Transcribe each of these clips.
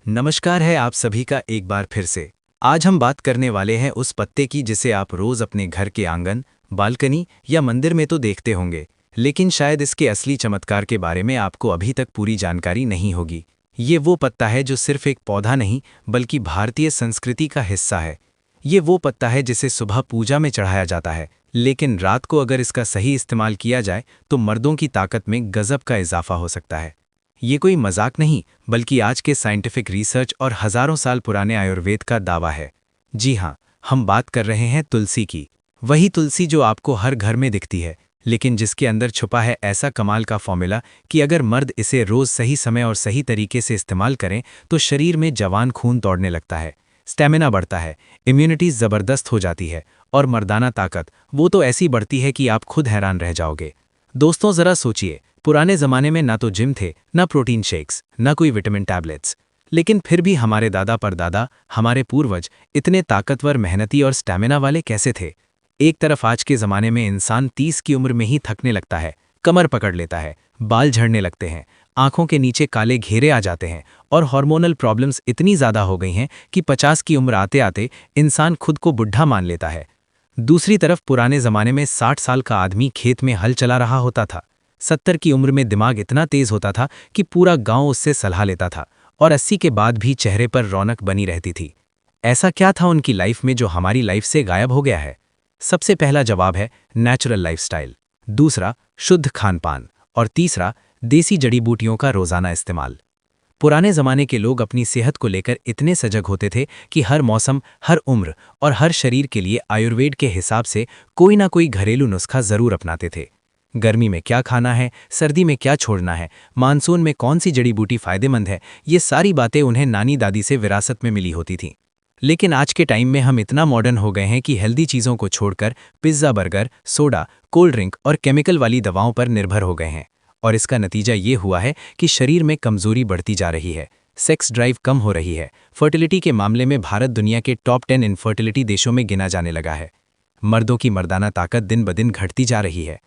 नमस्कार है आप सभी का एक बार फिर से। आज हम बात करने वाले हैं उस पत्ते की जिसे आप रोज अपने घर के आंगन, बालकनी या मंदिर में तो देखते होंगे, लेकिन शायद इसके असली चमत्कार के बारे में आपको अभी तक पूरी जानकारी नहीं होगी। ये वो पत्ता है जो सिर्फ एक पौधा नहीं बल्कि भारतीय संस्कृति का हिस्सा है। ये वो पत्ता है जिसे सुबह पूजा में चढ़ाया जाता है, लेकिन रात को अगर इसका सही इस्तेमाल किया जाए तो मर्दों की ताकत में गजब का इजाफा हो सकता है। ये कोई मजाक नहीं बल्कि आज के साइंटिफिक रिसर्च और हजारों साल पुराने आयुर्वेद का दावा है। जी हाँ, हम बात कर रहे हैं तुलसी की। वही तुलसी जो आपको हर घर में दिखती है, लेकिन जिसके अंदर छुपा है ऐसा कमाल का फॉर्मूला कि अगर मर्द इसे रोज सही समय और सही तरीके से इस्तेमाल करें तो शरीर में जवान खून दौड़ने लगता है, स्टेमिना बढ़ता है, इम्यूनिटी जबरदस्त हो जाती है और मर्दाना ताकत वो तो ऐसी बढ़ती है कि आप खुद हैरान रह जाओगे। दोस्तों जरा सोचिए, पुराने जमाने में ना तो जिम थे, ना प्रोटीन शेक्स, ना कोई विटामिन टैबलेट्स, लेकिन फिर भी हमारे दादा परदादा, हमारे पूर्वज इतने ताकतवर, मेहनती और स्टैमिना वाले कैसे थे। एक तरफ आज के ज़माने में इंसान 30 की उम्र में ही थकने लगता है, कमर पकड़ लेता है, बाल झड़ने लगते हैं, आंखों के नीचे काले घेरे आ जाते हैं और हार्मोनल प्रॉब्लम्स इतनी ज़्यादा हो गई हैं कि 50 की उम्र आते आते इंसान खुद को बुढ़ा मान लेता है। दूसरी तरफ पुराने ज़माने में 60 साल का आदमी खेत में हल चला रहा होता था, 70 की उम्र में दिमाग इतना तेज होता था कि पूरा गांव उससे सलाह लेता था और 80 के बाद भी चेहरे पर रौनक बनी रहती थी। ऐसा क्या था उनकी लाइफ में जो हमारी लाइफ से गायब हो गया है? सबसे पहला जवाब है नेचुरल लाइफस्टाइल, दूसरा शुद्ध खान पान और तीसरा देसी जड़ी बूटियों का रोजाना इस्तेमाल। पुराने जमाने के लोग अपनी सेहत को लेकर इतने सजग होते थे कि हर मौसम, हर उम्र और हर शरीर के लिए आयुर्वेद के हिसाब से कोई ना कोई घरेलू नुस्खा जरूर अपनाते थे। गर्मी में क्या खाना है, सर्दी में क्या छोड़ना है, मानसून में कौन सी जड़ी बूटी फायदेमंद है, ये सारी बातें उन्हें नानी दादी से विरासत में मिली होती थीं। लेकिन आज के टाइम में हम इतना मॉडर्न हो गए हैं कि हेल्दी चीज़ों को छोड़कर pizza, burger, soda, cold drink और केमिकल वाली दवाओं पर निर्भर हो गए हैं। और इसका नतीजा ये हुआ है कि शरीर में कमजोरी बढ़ती जा रही है, सेक्स ड्राइव कम हो रही है, फर्टिलिटी के मामले में भारत दुनिया के टॉप 10 इनफर्टिलिटी देशों में गिना जाने लगा है, मर्दों की मर्दाना ताकत दिन ब दिन घटती जा रही है।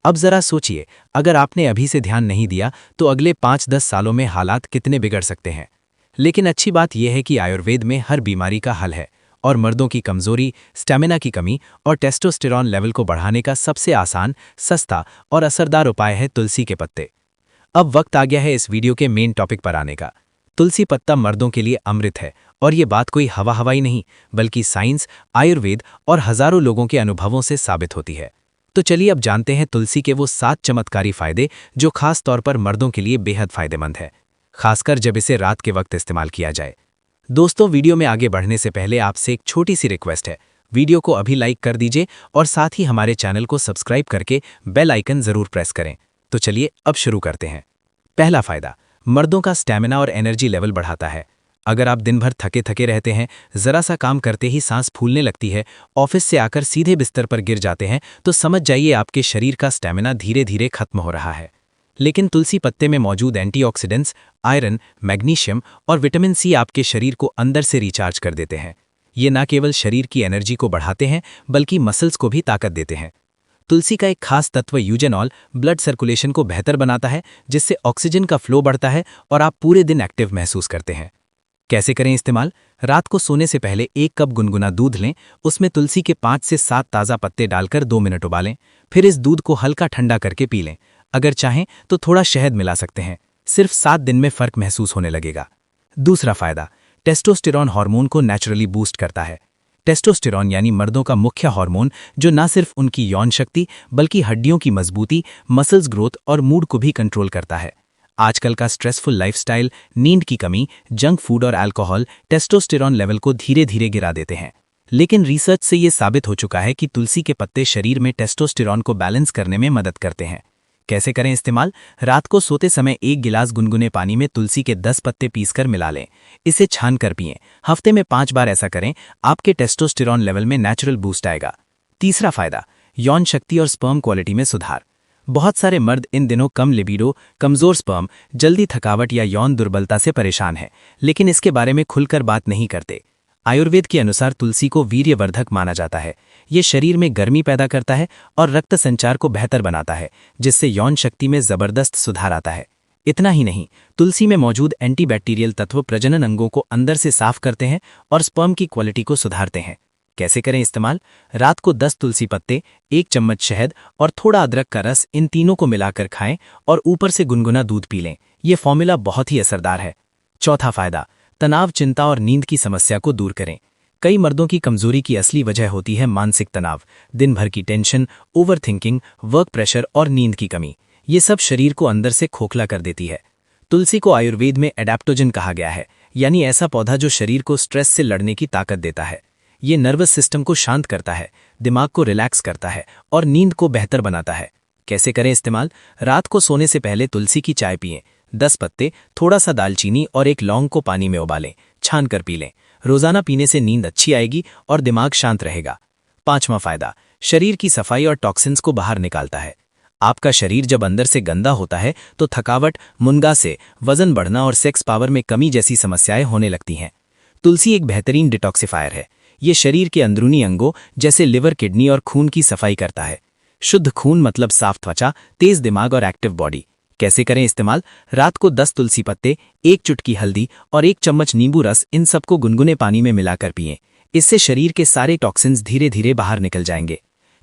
अब जरा सोचिए, अगर आपने अभी से ध्यान नहीं दिया तो अगले 5-10 सालों में हालात कितने बिगड़ सकते हैं। लेकिन अच्छी बात यह है कि आयुर्वेद में हर बीमारी का हल है और मर्दों की कमजोरी, स्टैमिना की कमी और टेस्टोस्टेरॉन लेवल को बढ़ाने का सबसे आसान, सस्ता और असरदार उपाय है तुलसी के पत्ते। अब वक्त आ गया है इस वीडियो के मेन टॉपिक पर आने का। तुलसी पत्ता मर्दों के लिए अमृत है और ये बात कोई हवा हवाई नहीं बल्कि साइंस, आयुर्वेद और हजारों लोगों के अनुभवों से साबित होती है। तो चलिए अब जानते हैं तुलसी के वो 7 चमत्कारी फायदे जो खास तौर पर मर्दों के लिए बेहद फायदेमंद है, खासकर जब इसे रात के वक्त इस्तेमाल किया जाए। दोस्तों, वीडियो में आगे बढ़ने से पहले आपसे एक छोटी सी रिक्वेस्ट है, वीडियो को अभी लाइक कर दीजिए और साथ ही हमारे चैनल को सब्सक्राइब करके बेल आइकन जरूर प्रेस करें। तो चलिए अब शुरू करते हैं। पहला फायदा, मर्दों का स्टैमिना और एनर्जी लेवल बढ़ाता है। अगर आप दिन भर थके थके रहते हैं, जरा सा काम करते ही सांस फूलने लगती है, ऑफिस से आकर सीधे बिस्तर पर गिर जाते हैं, तो समझ जाइए आपके शरीर का स्टैमिना धीरे धीरे खत्म हो रहा है। लेकिन तुलसी पत्ते में मौजूद एंटीऑक्सीडेंट्स, आयरन, मैग्नीशियम और विटामिन सी आपके शरीर को अंदर से रिचार्ज कर देते हैं। ये न केवल शरीर की एनर्जी को बढ़ाते हैं बल्कि मसल्स को भी ताकत देते हैं। तुलसी का एक खास तत्व यूजेनॉल ब्लड सर्कुलेशन को बेहतर बनाता है, जिससे ऑक्सीजन का फ्लो बढ़ता है और आप पूरे दिन एक्टिव महसूस करते हैं। कैसे करें इस्तेमाल? रात को सोने से पहले 1 कप गुनगुना दूध लें, उसमें तुलसी के 5 से 7 ताज़ा पत्ते डालकर 2 मिनट उबालें, फिर इस दूध को हल्का ठंडा करके पी लें। अगर चाहें तो थोड़ा शहद मिला सकते हैं, सिर्फ 7 दिन में फर्क महसूस होने लगेगा। दूसरा फायदा, टेस्टोस्टेरॉन हार्मोन को नेचुरली बूस्ट करता है। टेस्टोस्टेरॉन यानी मर्दों का मुख्य हार्मोन जो न सिर्फ उनकी यौन शक्ति बल्कि हड्डियों की मजबूती, मसल्स ग्रोथ और मूड को भी कंट्रोल करता है। आजकल का स्ट्रेसफुल लाइफस्टाइल, नींद की कमी, जंक फूड और अल्कोहल टेस्टोस्टेरॉन लेवल को धीरे धीरे गिरा देते हैं। लेकिन रिसर्च से ये साबित हो चुका है कि तुलसी के पत्ते शरीर में टेस्टोस्टेरॉन को बैलेंस करने में मदद करते हैं। कैसे करें इस्तेमाल? रात को सोते समय 1 गिलास गुनगुने पानी में तुलसी के 10 पत्ते पीसकर मिला लें, इसे छान कर पिएं। हफ्ते में 5 बार ऐसा करें, आपके टेस्टोस्टेरॉन लेवल में नेचुरल बूस्ट आएगा। तीसरा फायदा, यौन शक्ति और स्पर्म क्वालिटी में सुधार। बहुत सारे मर्द इन दिनों कम लिबिडो, कमजोर स्पर्म, जल्दी थकावट या यौन दुर्बलता से परेशान हैं, लेकिन इसके बारे में खुलकर बात नहीं करते। आयुर्वेद के अनुसार तुलसी को वीर्यवर्धक माना जाता है। ये शरीर में गर्मी पैदा करता है और रक्त संचार को बेहतर बनाता है, जिससे यौन शक्ति में जबरदस्त सुधार आता है। इतना ही नहीं, तुलसी में मौजूद एंटीबैक्टीरियल तत्व प्रजनन अंगों को अंदर से साफ करते हैं और स्पर्म की क्वालिटी को सुधारते हैं। कैसे करें इस्तेमाल? रात को 10 तुलसी पत्ते, 1 चम्मच शहद और थोड़ा अदरक का रस, इन तीनों को मिलाकर खाएं और ऊपर से गुनगुना दूध पी लें। ये फॉर्मूला बहुत ही असरदार है। चौथा फायदा, तनाव, चिंता और नींद की समस्या को दूर करें। कई मर्दों की कमजोरी की असली वजह होती है मानसिक तनाव, दिन भर की tension, over thinking, work pressure और नींद की कमी। ये सब शरीर को अंदर से खोखला कर देती है। तुलसी को आयुर्वेद में एडेप्टोजन कहा गया है, यानी ऐसा पौधा जो शरीर को स्ट्रेस से लड़ने की ताकत देता है। ये नर्वस सिस्टम को शांत करता है, दिमाग को रिलैक्स करता है और नींद को बेहतर बनाता है। कैसे करें इस्तेमाल? रात को सोने से पहले तुलसी की चाय पिएं। 10 पत्ते, थोड़ा सा दालचीनी और 1 लौंग को पानी में उबालें, छान कर पी लें। रोजाना पीने से नींद अच्छी आएगी और दिमाग शांत रहेगा। पांचवा फायदा, शरीर की सफाई और टॉक्सिन्स को बाहर निकालता है। आपका शरीर जब अंदर से गंदा होता है तो थकावट, मुनगासे, वजन बढ़ना और सेक्स पावर में कमी जैसी समस्याएं होने लगती हैं। तुलसी एक बेहतरीन डिटॉक्सिफायर है। ये शरीर के अंदरूनी अंगों जैसे लिवर, किडनी और खून की सफाई करता है। शुद्ध खून मतलब साफ त्वचा, तेज दिमाग और एक्टिव बॉडी। कैसे करें इस्तेमाल? रात को 10 तुलसी पत्ते, 1 चुटकी हल्दी और 1 चम्मच नींबू रस, इन सबको गुनगुने पानी में मिलाकर पिएं। इससे शरीर के सारे टॉक्सिन्स धीरे धीरे बाहर निकल जाएंगे।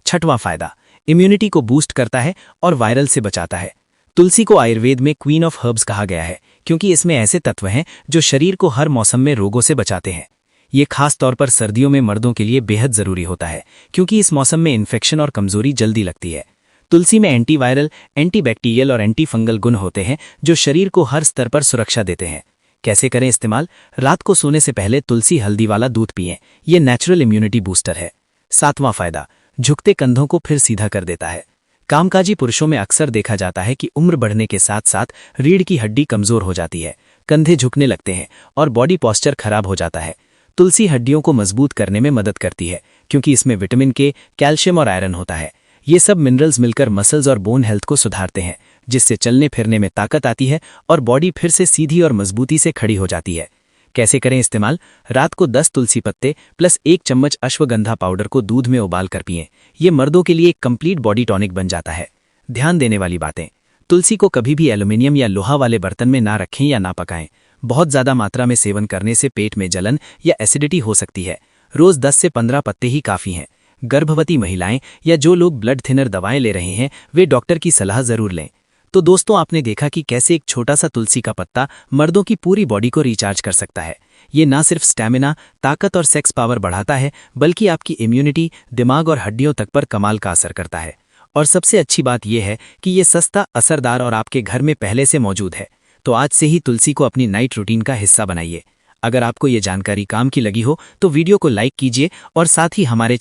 छठवां फायदा, इम्यूनिटी को बूस्ट करता है और वायरल से बचाता है। तुलसी को आयुर्वेद में क्वीन ऑफ हर्ब्स कहा गया है, क्योंकि इसमें ऐसे तत्व हैं जो शरीर को हर मौसम में रोगों से बचाते हैं। ये खास तौर पर सर्दियों में मर्दों के लिए बेहद जरूरी होता है, क्योंकि इस मौसम में इन्फेक्शन और कमजोरी जल्दी लगती है। तुलसी में एंटीवायरल, एंटीबैक्टीरियल और एंटीफंगल गुण होते हैं जो शरीर को हर स्तर पर सुरक्षा देते हैं। कैसे करें इस्तेमाल? रात को सोने से पहले तुलसी हल्दी वाला दूध पिएं। ये नेचुरल इम्यूनिटी बूस्टर है। सातवां फायदा, झुकते कंधों को फिर सीधा कर देता है। कामकाजी पुरुषों में अक्सर देखा जाता है कि उम्र बढ़ने के साथ साथ रीढ़ की हड्डी कमजोर हो जाती है, कंधे झुकने लगते हैं और बॉडी पॉस्चर खराब हो जाता है। तुलसी हड्डियों को मजबूत करने में मदद करती है, क्योंकि इसमें विटामिन के, कैल्शियम और आयरन होता है। ये सब मिनरल्स मिलकर मसल्स और बोन हेल्थ को सुधारते हैं, जिससे चलने फिरने में ताकत आती है और बॉडी फिर से सीधी और मजबूती से खड़ी हो जाती है। कैसे करें इस्तेमाल? रात को 10 तुलसी पत्ते प्लस 1 चम्मच अश्वगंधा पाउडर को दूध में उबाल कर पिएं। ये मर्दों के लिए एक कंप्लीट बॉडी टॉनिक बन जाता है। ध्यान देने वाली बातें, तुलसी को कभी भी एल्यूमिनियम या लोहा वाले बर्तन में ना रखें या ना पकाएं। बहुत ज्यादा मात्रा में सेवन करने से पेट में जलन या एसिडिटी हो सकती है। रोज 10 से 15 पत्ते ही काफी हैं। गर्भवती महिलाएं या जो लोग ब्लड थिनर दवाएं ले रहे हैं, वे डॉक्टर की सलाह जरूर लें। तो दोस्तों, आपने देखा कि कैसे एक छोटा सा तुलसी का पत्ता मर्दों की पूरी बॉडी को रिचार्ज कर सकता है। ये ना सिर्फ स्टैमिना, ताकत और सेक्स पावर बढ़ाता है, बल्कि आपकी इम्यूनिटी, दिमाग और हड्डियों तक पर कमाल का असर करता है। और सबसे अच्छी बात यह है कि ये सस्ता, असरदार और आपके घर में पहले से मौजूद है। तो आज से ही तुलसी को अपनी नाइट रूटीन का हिस्सा बनाइए। अगर आपको ये जानकारी काम की लगी हो तो वीडियो को लाइक कीजिए और साथ ही हमारे